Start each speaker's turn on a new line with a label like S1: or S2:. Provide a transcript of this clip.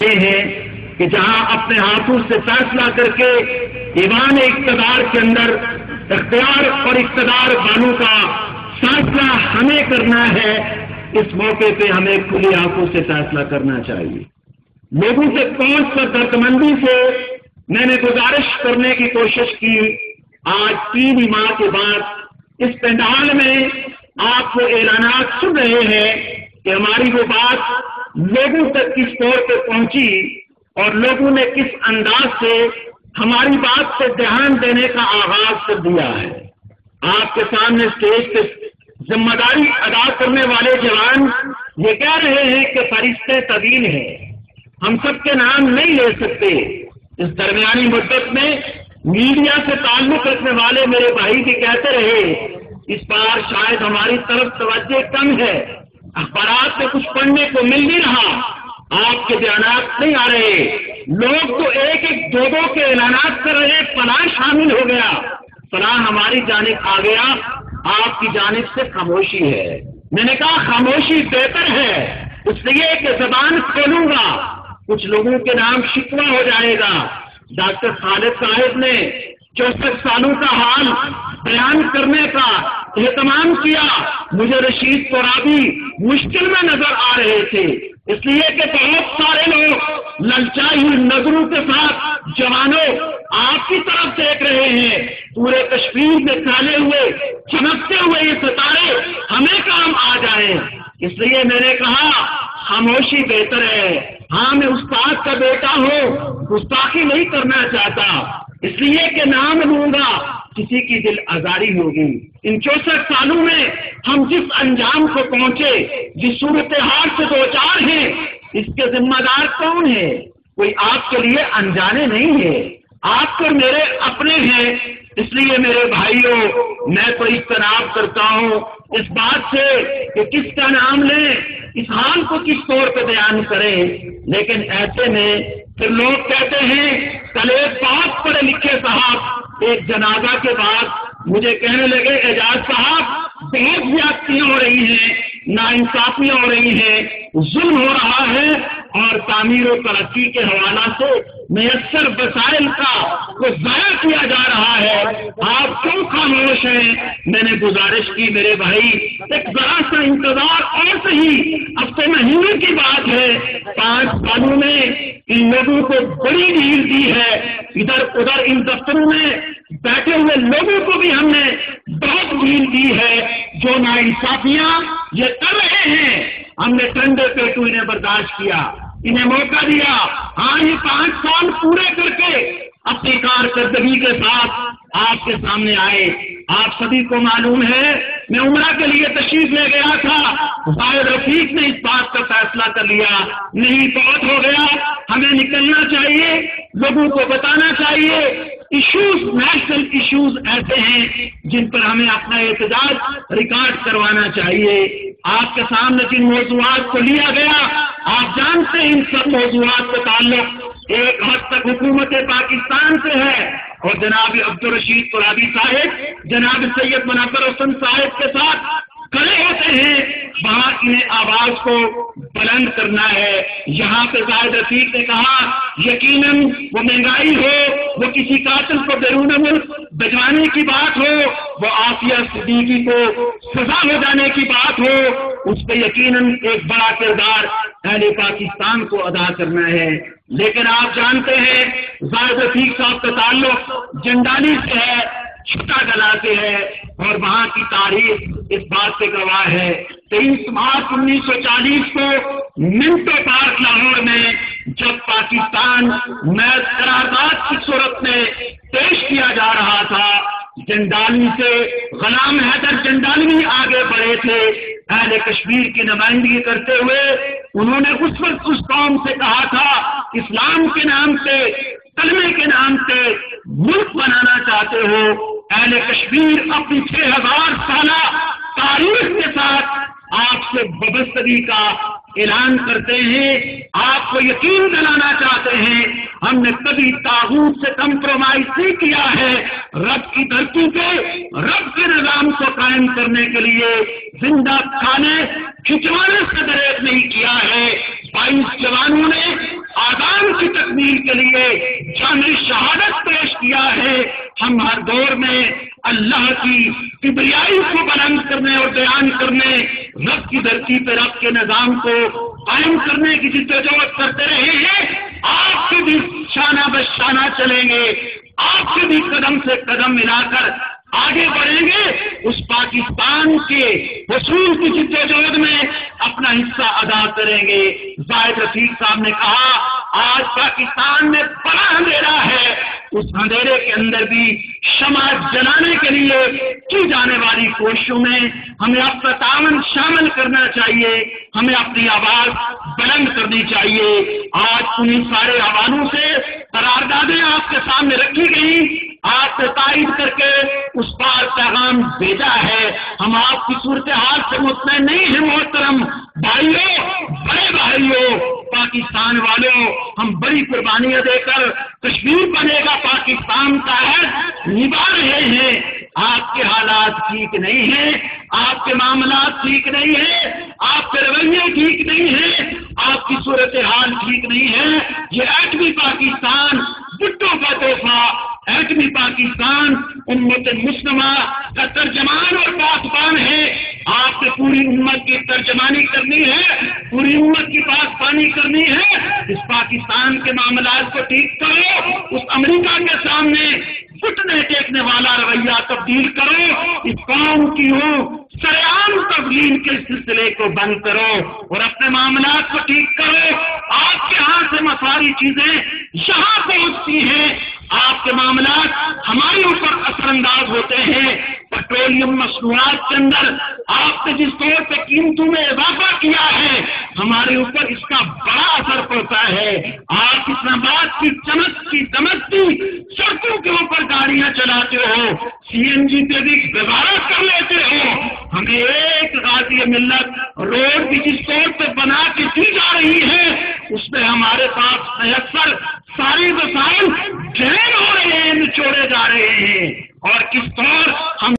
S1: یہ ہے کہ جہاں اپنے ہاتھوں سے فیصلہ کر کے ایوان اقتدار کے اندر اختیار اور اقتدار والوں کا فیصلہ ہمیں کرنا ہے، اس موقع پہ ہمیں کھلی آنکھوں سے فیصلہ کرنا چاہیے۔ لوگوں سے پہنچ کر دردمندی سے میں نے گزارش کرنے کی کوشش کی، آج 3 ماہ کے بعد اس پنڈال میں آپ کو اعلانات سن رہے ہیں کہ ہماری وہ بات لوگوں تک کس طور پہ پہنچی اور لوگوں نے کس انداز سے ہماری بات سے دھیان دینے کا آغاز کر دیا ہے۔ آپ کے سامنے اسٹیج پہ ذمہ داری ادا کرنے والے جوان یہ کہہ رہے ہیں کہ فرشتے طویل ہیں، ہم سب کے نام نہیں لے سکتے۔ اس درمیانی مدت میں میڈیا سے تعلق رکھنے والے میرے بھائی بھی کہتے رہے اس بار شاید ہماری طرف توجہ کم ہے، اخبارات میں کچھ پڑھنے کو مل نہیں رہا، آپ کے بیانات نہیں آ رہے، لوگ تو ایک دو کے اعلانات کر رہے، فلاں شامل ہو گیا، فلاں ہماری جانب آ گیا، آپ کی جانب سے خاموشی ہے۔ میں نے کہا خاموشی بہتر ہے، اس لیے کہ زبان کھولوں گا، کچھ لوگوں کے نام شکوہ ہو جائے گا۔ ڈاکٹر خالد صاحب نے 64 سالوں کا حال بیان کرنے کا اہتمام کیا، مجھے رشید ترابی مشکل میں نظر آ رہے تھے، اس لیے کہ بہت سارے لوگ للچائی ہوئی نظروں کے ساتھ جوانوں آپ کی طرف دیکھ رہے ہیں، پورے کشمیر میں پھیلے ہوئے چمکتے ہوئے یہ ستارے ہمیں کام آ جائیں، اس لیے میں نے کہا خاموشی بہتر ہے۔ ہاں میں استاد کا بیٹا ہوں، گستاخی نہیں کرنا چاہتا، اس لیے کہ نام لوں گا کسی کی دل آزاری ہوگی۔ ان 64 سالوں میں ہم جس انجام کو پہنچے، جس صورتحال سے دوچار ہیں، اس کے ذمہ دار کون ہے؟ کوئی آپ کے لیے انجانے نہیں ہے، آپ کو میرے اپنے ہیں، اس لیے میرے بھائیوں میں تو اجتناب کرتا ہوں اس بات سے کہ کس کا نام لیں، اس حال کو کس طور پہ بیان کریں، لیکن ایسے میں پھر لوگ کہتے ہیں کل ایک بہت پڑھے لکھے صاحب ایک جنازہ کے بعد مجھے کہنے لگے اعجاز صاحب بہت زیادتیاں ہو رہی ہیں، ناانصافیاں ہو رہی ہیں، ظلم ہو رہا ہے اور تعمیر و ترقی کے حوالہ سے میسر وسائل کا کو ضائع کیا جا رہا ہے، آپ کیوں خاموش ہیں؟ میں نے گزارش کی میرے بھائی ایک ذرا سا انتظار اور صحیح، ہفتے مہینے کی بات ہے، 5 سالوں میں ان لوگوں کو بڑی ڈھیل دی ہے، ادھر ادھر ان دفتروں میں بیٹھے ہوئے لوگوں کو بھی ہم نے بہت ڈھیل دی ہے، جو ناانصافیاں یہ کر رہے ہیں ہم نے ٹھنڈے پیٹوں انہیں برداشت کیا، انہیں موقع دیا، ہاں یہ 5 سال پورے کر کے اپنی کارکردگی کے ساتھ آپ کے سامنے آئے۔ آپ سبھی کو معلوم ہے میں عمرہ کے لیے تشریف لے گیا تھا، زاہد رفیق نے اس بات کا فیصلہ کر لیا نہیں بہت ہو گیا، ہمیں نکلنا چاہیے، لوگوں کو بتانا چاہیے، ایشوز نیشنل ایشوز ایسے ہیں جن پر ہمیں اپنا احتجاج ریکارڈ کروانا چاہیے۔ آپ کے سامنے جن موضوعات کو لیا گیا آپ جانتے ہیں ان سب موضوعات کا تعلق ایک حد تک حکومت پاکستان سے ہے اور جناب عبدالرشید ترابی صاحب جناب سید منور حسن صاحب کے ساتھ کھڑے ہوتے ہیں، وہاں انہیں آواز کو بلند کرنا ہے۔ یہاں پہ زاہد رفیق نے کہا یقیناً وہ مہنگائی ہو، وہ کسی قاتل کو بیرون ملک بھجوانے کی بات ہو، وہ عافیہ صدیقی کو سزا ہو جانے کی بات ہو، اس پہ یقیناً ایک بڑا کردار اہل پاکستان کو ادا کرنا ہے، لیکن آپ جانتے ہیں زاہد رفیق صاحب کا تعلق جنڈالی سے ہے، چھٹا گلا سے ہے اور وہاں کی تاریخ اس بات سے گواہ ہے۔ 23 مارچ 1940 کو منٹو پارک لاہور میں جب پاکستان میچ قرارداد کی صورت میں پیش کیا جا رہا تھا، جنڈالی سے غلام حیدر جنڈالی آگے بڑھے تھے اہل کشمیر کی نمائندگی کرتے ہوئے، انہوں نے اس وقت اس قوم سے کہا تھا اسلام کے نام سے کلمے کے نام سے ملک بنانا چاہتے ہو، اہل کشمیر اپنی 6000 سالہ تاریخ کے ساتھ آپ سے وابستگی کا اعلان کرتے ہیں، آپ کو یقین دلانا چاہتے ہیں ہم نے کبھی طاغوت سے کمپرومائز نہیں کیا ہے، رب کی دھرتی پہ رب کے نظام کو قائم کرنے کے لیے زندہ کھانے کھچوانے سے گریز نہیں کیا ہے۔ 22 جوانوں نے تکمیل کے لیے جان شہادت پیش کیا ہے۔ ہم ہر دور میں اللہ کی کبریائی کو بلند کرنے اور بیان کرنے، رب کی دھرتی پہ رب کے نظام کو قائم کرنے کی جدوجہد کرتے رہے ہیں۔ آپ سے بھی شانہ بشانہ چلیں گے، آپ سے بھی قدم سے قدم ملا کر آگے بڑھیں گے، اس پاکستان کے حصول کی جدوجہد میں اپنا حصہ ادا کریں گے۔ زاہد رفیق صاحب نے کہا آج پاکستان میں بڑا اندھیرا ہے، اس اندھیرے کے اندر بھی شمع جلانے کے لیے کی جانے والی کوششوں میں ہمیں اپنا تعاون شامل کرنا چاہیے، ہمیں اپنی آواز بلند کرنی چاہیے۔ آج انہیں سارے حوالوں سے قراردادیں آپ کے سامنے رکھی گئی، آپ سے تائید کر کے اس بار پیغام بھیجا ہے۔ ہم آپ کی صورتحال سے مطمئن نہیں ہیں محترم بھائیوں، بڑے بھائیوں، پاکستان والوں، ہم بڑی قربانیاں دے کر کشمیر بنے گا پاکستان کا عہد نبھا رہے ہیں۔ آپ کے حالات ٹھیک نہیں ہیں، آپ کے معاملات ٹھیک نہیں ہیں، آپ کے رویے ٹھیک نہیں ہیں، آپ کی صورتحال ٹھیک نہیں ہے۔ یہ ایٹمی پاکستان بٹوں کا تحفہ، ایٹمی پاکستان امت مسلمہ کا ترجمان اور پاسبان ہے۔ آپ نے پوری امت کی ترجمانی کرنی ہے، پوری امت کی پاسبانی کرنی ہے۔ اس پاکستان کے معاملات کو ٹھیک کرو، اس امریکہ کے سامنے گھٹنے ٹیکنے والا رویہ تبدیل کرو، اس قوم کی سرعام تبدیل کے سلسلے کو بند کرو اور اپنے معاملات کو ٹھیک کرو۔ آپ کے ہاتھ سے مساری چیزیں یہاں پہنچتی ہیں، آپ کے معاملات ہمارے اوپر اثر انداز ہوتے ہیں۔ پیٹرولیم مصنوعات کے اندر آپ نے جس طور پہ قیمتوں میں اضافہ کیا ہے، ہمارے اوپر اس کا بڑا اثر پڑتا ہے۔ آپ اسلام آباد کی چمکتی دمکتی سڑکوں کے اوپر گاڑیاں چلاتے ہو، سی این جی پہ بھی وزارت کر لیتے ہو۔ ہمیں ایک غازی ملت روڈ بھی جس طور پہ بنا کے دی جا رہی ہے، اس میں ہمارے پاس میسر سارے وسائل ڈرین ہو رہے ہیں، نچوڑے جا رہے ہیں، اور کس طور ہم